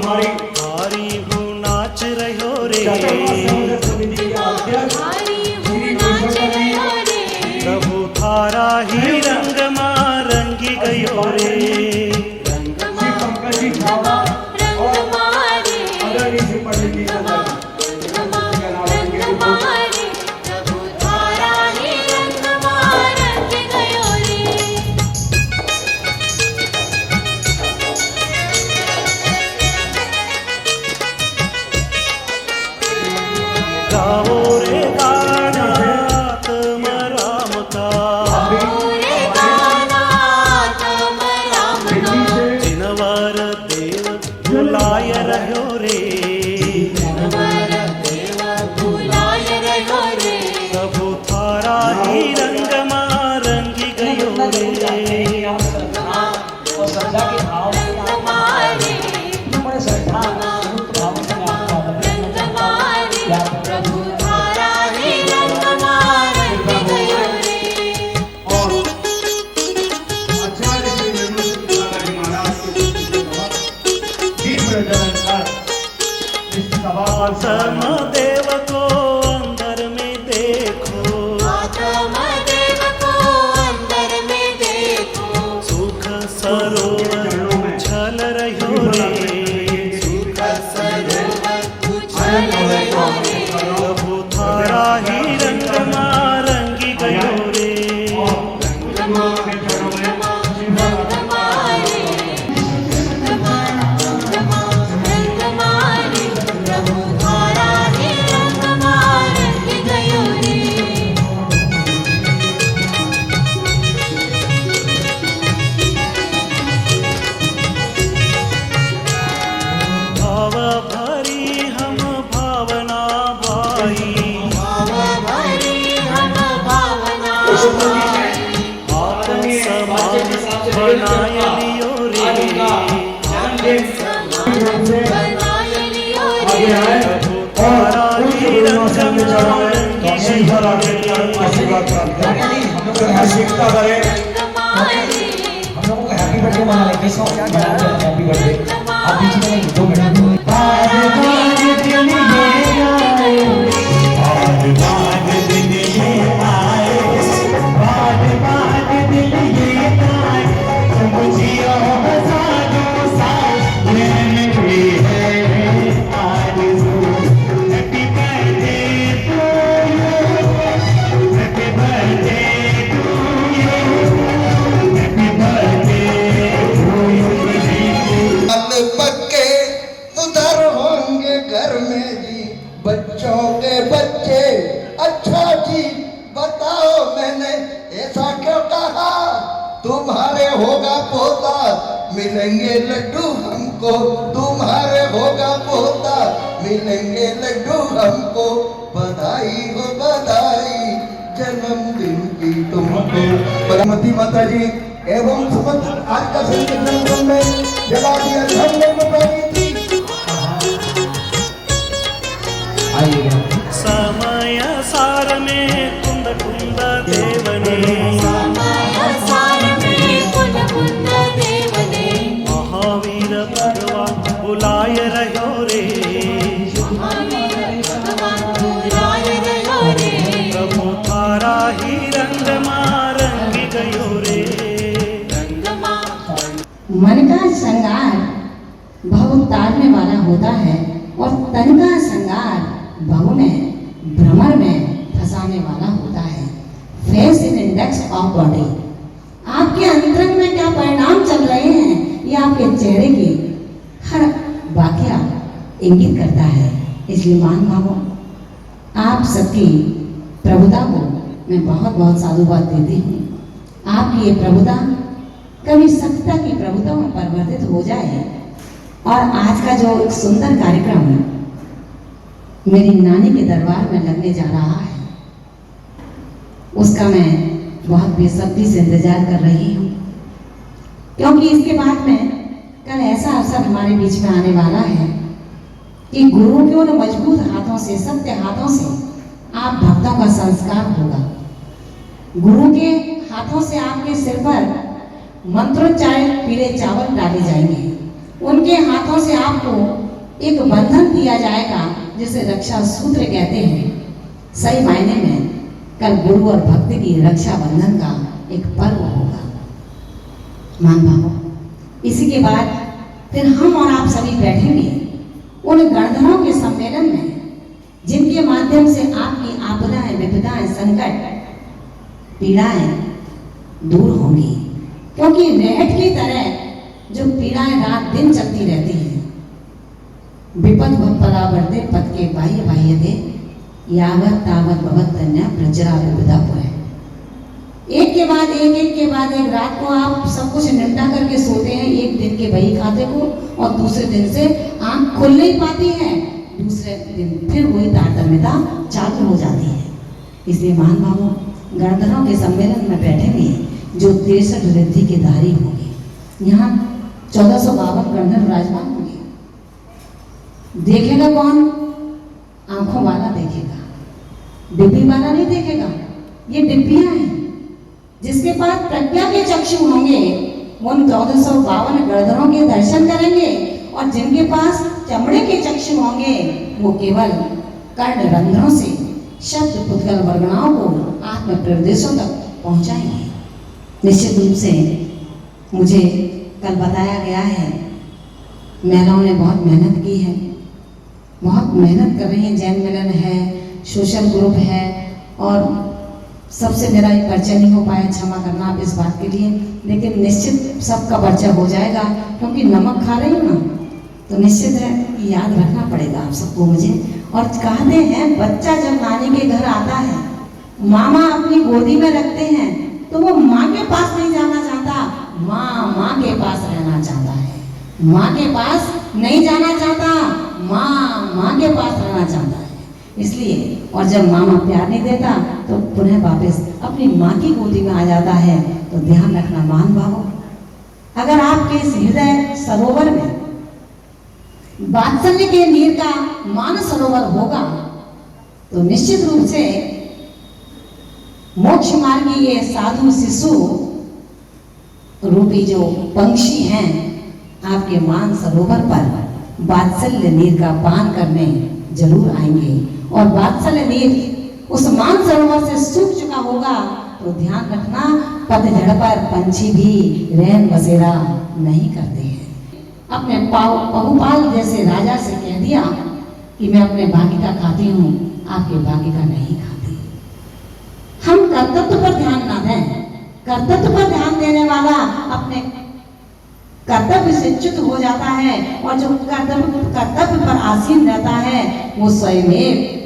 हारी हूँ नाच रहो रे, प्रभु थारा ही रंग मां रंगी गयो रे। गाओ रे गाना तुम राम का, जिनवर देव बुलाय रहो रे, प्रभु थारा ही रंग मां रंगी गयो रे। आत्मदेव को अंदर में देखो, सुख सरोवर उछल रहो रे, प्रभु थारा ही रंग मां रंगी गयो रे। भाव भरी हम भावना भाई, आत्म समान बनाय लियो रे, प्रभु थारा ही रंग मां रंगी सीखता करे हम लोगों को हैप्पी बर्थडे मना ले। कैसे हैप्पी बर्थडे आप बीच में 2 मिनट बच्चों के बच्चे। अच्छा जी बताओ मैंने ऐसा क्यों कहा? तुम्हारे होगा पोता मिलेंगे लड्डू हमको, तुम्हारे होगा पोता मिलेंगे लड्डू हमको। बधाई हो बधाई जन्मदिन की तुमको। बागमती माता जी एवं समस्त आज का संकीर्तन में जला दिया थी। समय सार में कुंद कुंद देवने, महावीर भगवान बुलाय रहो रे, प्रभु थारा ही रंग मां रंगी गयो रे। मन का श्रृंगार भव तारने वाला होता है और तन का श्रृंगार भव में भ्रमर में फंसाने वाला होता है। Face in index of body. आपके अंतरंग में क्या परिणाम चल रहे हैं ये आपके चेहरे की हर वाक्या इंगित करता है। इसलिए मान भावो आप सबकी प्रभुता को मैं बहुत बहुत साधुवाद देती हूँ। आपकी ये प्रभुता कभी सत्ता की प्रभुता में परिवर्तित हो जाए। और आज का जो एक सुंदर कार्यक्रम मेरी नानी के दरबार में लगने जा रहा है, उसका मैं बहुत बेसब्री से इंतजार कर रही हूँ, क्योंकि इसके बाद में कल ऐसा अवसर हमारे बीच में आने वाला है कि गुरु के उन मजबूत हाथों से, सत्य हाथों से आप भक्तों का संस्कार होगा। गुरु के हाथों से आपके सिर पर मंत्रोच्चारित पीले चावल डाले जाएंगे उनके हाथों से आपको एक बंधन दिया जाएगा जिसे रक्षा सूत्र कहते हैं। सही मायने में कल गुरु और भक्त की रक्षा बंधन का एक पर्व होगा मान भावों। इसी के बाद फिर हम और आप सभी बैठेंगे उन गणधरों के सम्मेलन में जिनके माध्यम से आपकी आपदाएं, विपदाएं, संकट, पीड़ाएं दूर होंगी। क्योंकि रेहट की तरह जो पीड़ाएं रात दिन चलती रहती हैं। विपद परावर्ते पद के बाह्य बाह्यते यावत तावत भवत तन्या प्रजरा विपदा पुरे। एक के बाद एक रात को आप सब कुछ निपटा करके सोते हैं, एक दिन के वही खाते को, और दूसरे दिन से आंख खुल नहीं पाती है, दूसरे दिन फिर वही तारतम्यता चालू हो जाती है। इसलिए महान भावों, गणधरों के सम्मेलन में बैठेंगे जो 63 रिद्धि के धारी होंगे। यहाँ 1452 गणधर विराजमान होंगे। देखेगा कौन? आंखों वाला देखेगा, डिब्बी वाला नहीं देखेगा। ये डिब्बियां हैं। जिसके पास प्रज्ञा के चक्षु होंगे उन 1452 गणधरों के दर्शन करेंगे, और जिनके पास चमड़े के चक्षु होंगे वो केवल कर्ण रंध्रों से शब्द पुद्गल वर्गणाओं को आत्म प्रदेशों तक पहुंचाएंगे। निश्चित रूप से मुझे कल बताया गया है, महिलाओं ने बहुत मेहनत की है, बहुत मेहनत कर रही हैं। जैन मिलन है, सोशल ग्रुप है, और सबसे मेरा एक परिचय नहीं हो पाया, क्षमा करना आप इस बात के लिए, लेकिन निश्चित सबका परिचय हो जाएगा। क्योंकि नमक खा रही हूँ ना, तो निश्चित है कि याद रखना पड़ेगा आप सबको मुझे। और कहते हैं बच्चा जब नानी के घर आता है, मामा अपनी गोदी में रखते हैं, तो वो माँ के पास नहीं जाना चाहता, माँ के पास रहना चाहता है। माँ के पास नहीं जाना चाहता, माँ के पास रहना चाहता है। इसलिए, और जब मामा प्यार नहीं देता तो पुनः वापस अपनी माँ की गोदी में आ जाता है। तो ध्यान रखना महान भावों, अगर आपके इस हृदय सरोवर में वात्सल्य के नीर का मान सरोवर होगा तो निश्चित रूप से मोक्ष मार्ग की ये साधु शिशु रूपी जो पंक्षी हैं आपके मान सरोवर पर वात्सल्य नीर का पान करने जरूर आएंगे। और वात्सल्य नीर उस मान सरोवर से सूख चुका होगा तो ध्यान रखना, पतझड़ पर पंछी भी रैन बसेरा नहीं करते हैं। अपने पहुपाल जैसे राजा से कह दिया कि मैं अपने भाग्य का खाती हूँ, आपके भाग्य का नहीं खाती। हम कर्तव्य पर ध्यान ना दें। कर्तव्य पर ध्यान देने वाला अपने कर्तव्य से च्युत हो जाता है, और जो कर्तव्य पर आसीन रहता है वो स्वयं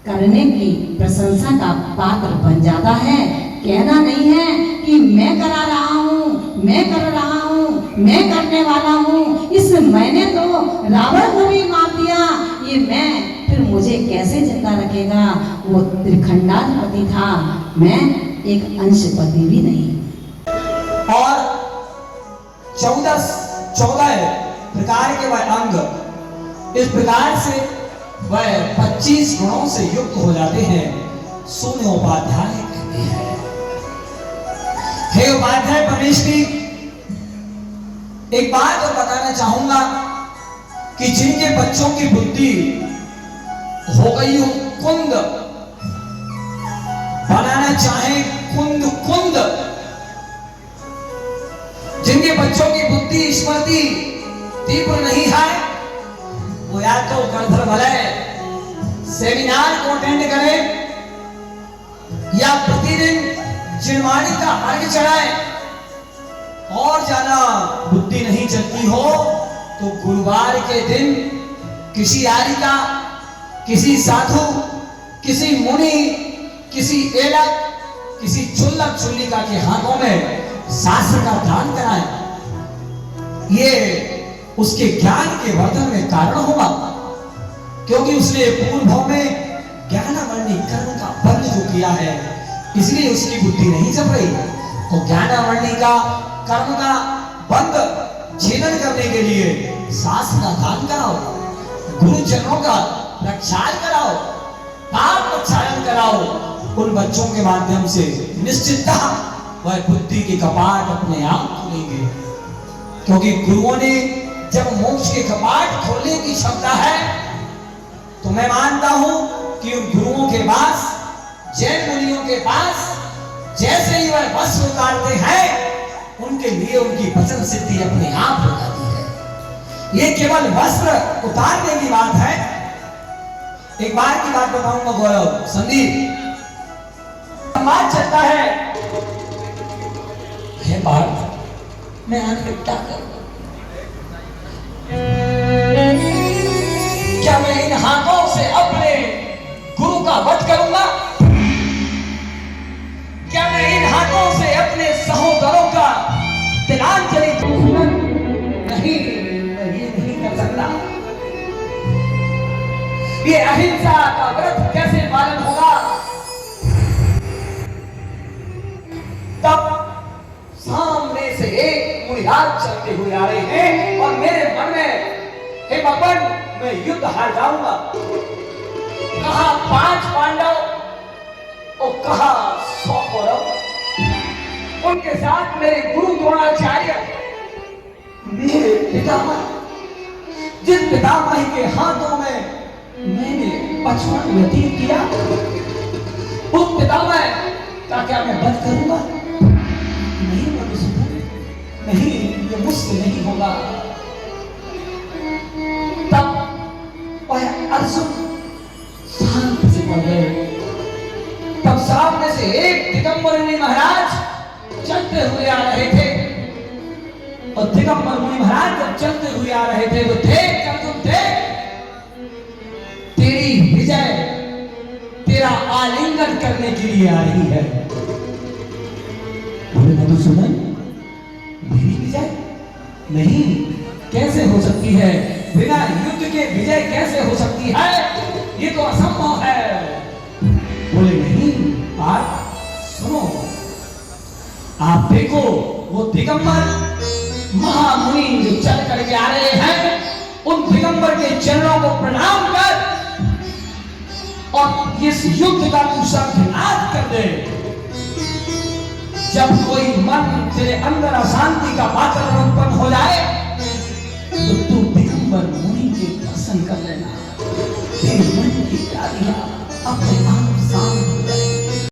करने की प्रशंसा का पात्र बन जाता है। कहना नहीं है कि मैं करा रहा हूँ, मैं कर रहा हूँ, मैं करने वाला हूँ, इस मैंने तो रावण को भी मार दिया, ये मैं फिर मुझे कैसे जिंदा रखेगा। वो त्रिखंडाधिपति था, मैं एक अंशपति भी नहीं। और 14 प्रकार के वह अंग, इस प्रकार से वह 25 गुणों से युक्त हो जाते हैं। सोने उपाध्याय कहते हैं, हे उपाध्याय परमेश्वरी, एक बात और बताना चाहूंगा कि जिनके बच्चों की बुद्धि हो गई हो कुंद, बनाना चाहे कुंद, जिनके बच्चों की बुद्धि स्मृति तीव्र नहीं है, वो या तो गणधर भले सेमिनार को अटेंड करे या प्रतिदिन जिनवाणी का अर्घ चढ़ाए। और ज्यादा बुद्धि नहीं चलती हो तो गुरुवार के दिन किसी आर्य का, किसी साधु, किसी मुनि, किसी एलक, किसी चुल्लक चुल्लिका के हाथों में शास्त्र का दान कराए। ये उसके ज्ञान के वर्धन में कारण होगा, क्योंकि उसने पूर्व में ज्ञानामणि कर्म का बंध जो किया है, इसलिए उसकी बुद्धि नहीं चल रही। तो ज्ञानामणि का कर्म का बंध छेदन करने के लिए शास्त्र का दान कराओ, गुरुजनों का प्रक्षालन कराओ, पाप प्रक्षालन कराओ। उन बच्चों के माध्यम से निश्चितता वह बुद्धि के कपाट अपने आप खुलेंगे, क्योंकि गुरुओं ने जब मोक्ष के कपाट खोलने की क्षमता है, तो मैं मानता हूं कि उन गुरुओं के पास, जैन मुनियों के पास जैसे ही वह वस्त्र उतारते हैं, उनके लिए उनकी वचन सिद्धि अपने आप हो जाती है। ये केवल वस्त्र उतारने की बात है। एक बार की बात बताऊंगा गौरव, संदीप, समाज चलता है पार्थ, मैं आखिर क्या करूं? क्या मैं इन हाथों से अपने गुरु का वध करूंगा? क्या मैं इन हाथों से अपने सहोदरों का तिलांजलि दूंगा? नहीं, मैं ये नहीं कर सकता। ये अहिंसा का व्रत कैसे पालन होगा? तब सामने से एक मुनिराज चलते हुए आ रहे हैं और मेरे मन में, हे भगवान, मैं युद्ध हार जाऊंगा। कहा 5 पांडव और कहा 100 कौरव। उनके साथ मेरे गुरु द्रोणाचार्य, मेरे पितामह, जिन पितामह के हाथों में मैंने बचपन व्यतीत किया, उस पितामह का क्या मैं वध करूंगा? नहीं मधुसूदन, नहीं, ये मुझसे नहीं होगा। तब वह अर्जुन शांत से बोल गए। तब सामने से एक दिगंबर मुनि महाराज चलते हुए आ रहे थे, और दिगंबर मुनि महाराज जब चलते हुए आ रहे थे, तो देख अर्जुन, देख, तेरी विजय तेरा आलिंगन करने के लिए आ रही है। बोले मधुसूदन, मेरी विजय? नहीं, कैसे हो सकती है? बिना युद्ध के विजय कैसे हो सकती है? ये तो असंभव है। बोले नहीं पार्थ, सुनो, आप देखो वो दिगंबर महामुनि जो चल करके आ रहे हैं, उन दिगंबर के चरणों को प्रणाम कर और इस युद्ध का तू संघनाद कर दे। जब कोई मन तेरे अंदर अशांति का वातावरण